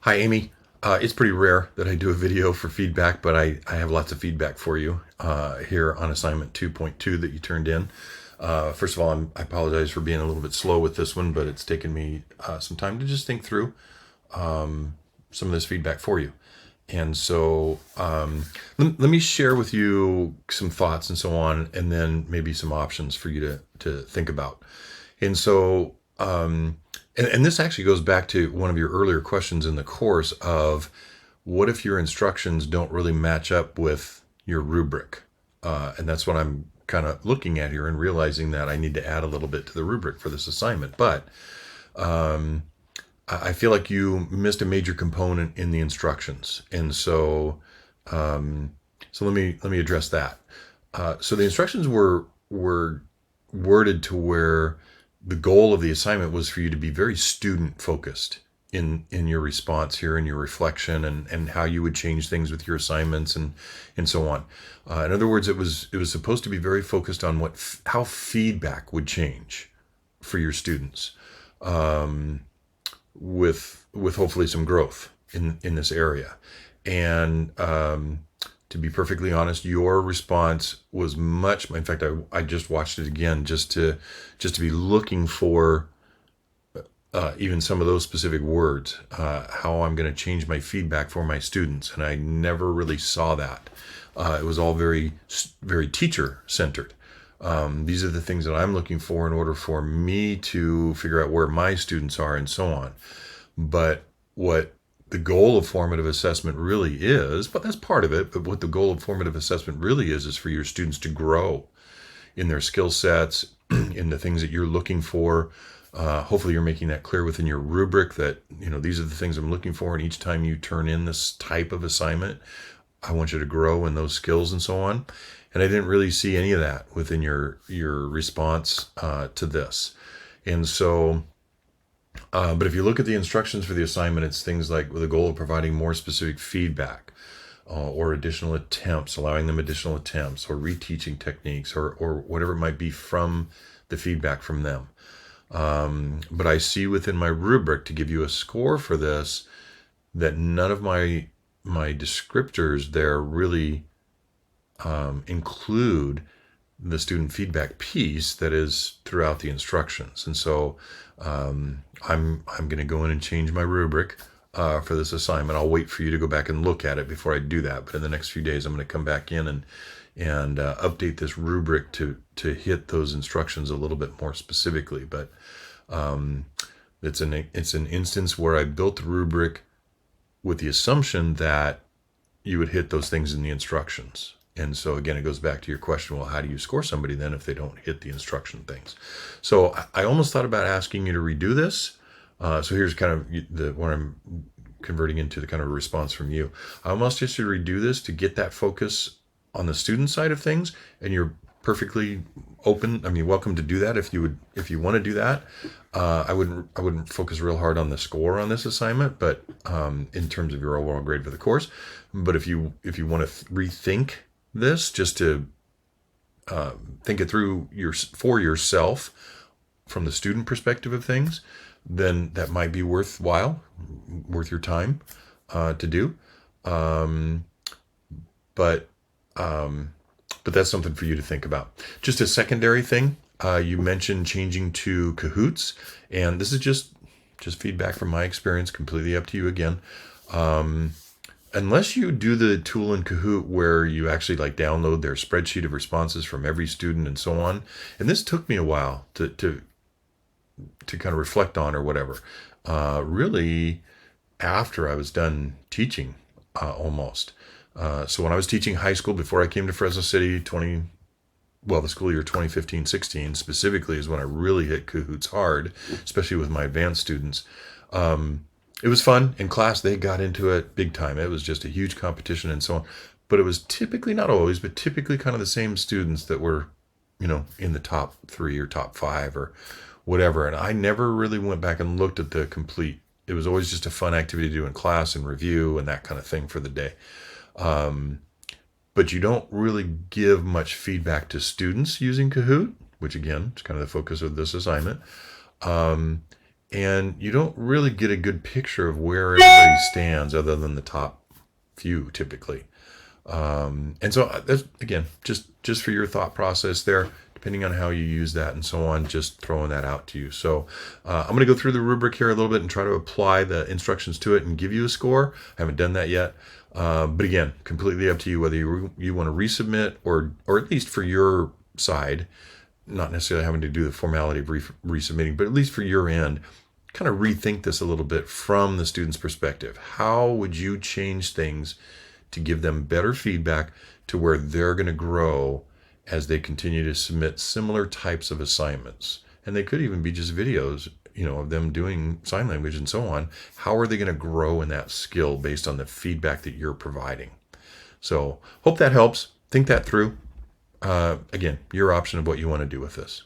Hi, Amy. It's pretty rare that I do a video for feedback, but I have lots of feedback for you here on assignment 2.2 that you turned in. First of all, I apologize for being a little bit slow with this one, but it's taken me some time to just think through some of this feedback for you. And so let me share with you some thoughts and so on, and then maybe some options for you to think about. And so, and this actually goes back to one of your earlier questions in the course of what if your instructions don't really match up with your rubric? And that's what I'm kind of looking at here and realizing that I need to add a little bit to the rubric for this assignment. But I feel like you missed a major component in the instructions. And so let me address that. So the instructions were worded to where the goal of the assignment was for you to be very student focused in your response here, in your reflection, and how you would change things with your assignments and so on. In other words, it was supposed to be very focused on how feedback would change for your students, with hopefully some growth in this area. And to be perfectly honest, your response was much. In fact, I just watched it again just to be looking for even some of those specific words, how I'm going to change my feedback for my students, and I never really saw that. It was all very teacher centered. These are the things that I'm looking for in order for me to figure out where my students are and so on. But what the goal of formative assessment really is, but that's part of it, but what the goal of formative assessment really is for your students to grow in their skill sets, in the things that you're looking for. Hopefully you're making that clear within your rubric that, these are the things I'm looking for. And each time you turn in this type of assignment, I want you to grow in those skills and so on. And I didn't really see any of that within your response to this. And so, but if you look at the instructions for the assignment, it's things like with the goal of providing more specific feedback, or additional attempts, allowing them additional attempts, or reteaching techniques, or whatever it might be from the feedback from them. But I see within my rubric to give you a score for this that none of my descriptors there really include the student feedback piece that is throughout the instructions. And so I'm going to go in and change my rubric for this assignment. I'll wait for you to go back and look at it before I do that. But in the next few days, I'm going to come back in and update this rubric to hit those instructions a little bit more specifically. But it's an instance where I built the rubric with the assumption that you would hit those things in the instructions. And so again, it goes back to your question, well, how do you score somebody then if they don't hit the instruction things? So I almost thought about asking you to redo this. So here's kind of what I'm converting into the kind of response from you. I almost just should redo this to get that focus on the student side of things, and you're perfectly open. I mean, welcome to do that if you want to do that. I wouldn't focus real hard on the score on this assignment, but in terms of your overall grade for the course. But if you want to rethink this, just to think it through for yourself from the student perspective of things, then that might be worth your time to do. But that's something for you to think about. Just a secondary thing, you mentioned changing to Kahoots, and this is just feedback from my experience, completely up to you again. Unless you do the tool in Kahoot where you actually download their spreadsheet of responses from every student and so on, and this took me a while to kind of reflect on or whatever. Really, after I was done teaching, almost. So when I was teaching high school before I came to Fresno City, the school year 2015-16 specifically is when I really hit Kahoots hard, especially with my advanced students. It was fun. In class, they got into it big time. It was just a huge competition and so on. But it was typically, not always, but typically kind of the same students that were, in the top 3 or top 5 or whatever. And I never really went back and looked at the complete. It was always just a fun activity to do in class and review and that kind of thing for the day. But you don't really give much feedback to students using Kahoot, which again is kind of the focus of this assignment. and you don't really get a good picture of where everybody stands other than the top few typically. And so that's, again, just for your thought process there, depending on how you use that and so on, just throwing that out to you. So I'm going to go through the rubric here a little bit and try to apply the instructions to it and give you a score. I haven't done that yet. But again, completely up to you whether you want to resubmit or at least for your side, not necessarily having to do the formality of resubmitting, but at least for your end, kind of rethink this a little bit from the student's perspective. How would you change things to give them better feedback to where they're going to grow as they continue to submit similar types of assignments? And they could even be just videos, of them doing sign language and so on. How are they going to grow in that skill based on the feedback that you're providing? So hope that helps. Think that through. Again, your option of what you want to do with this.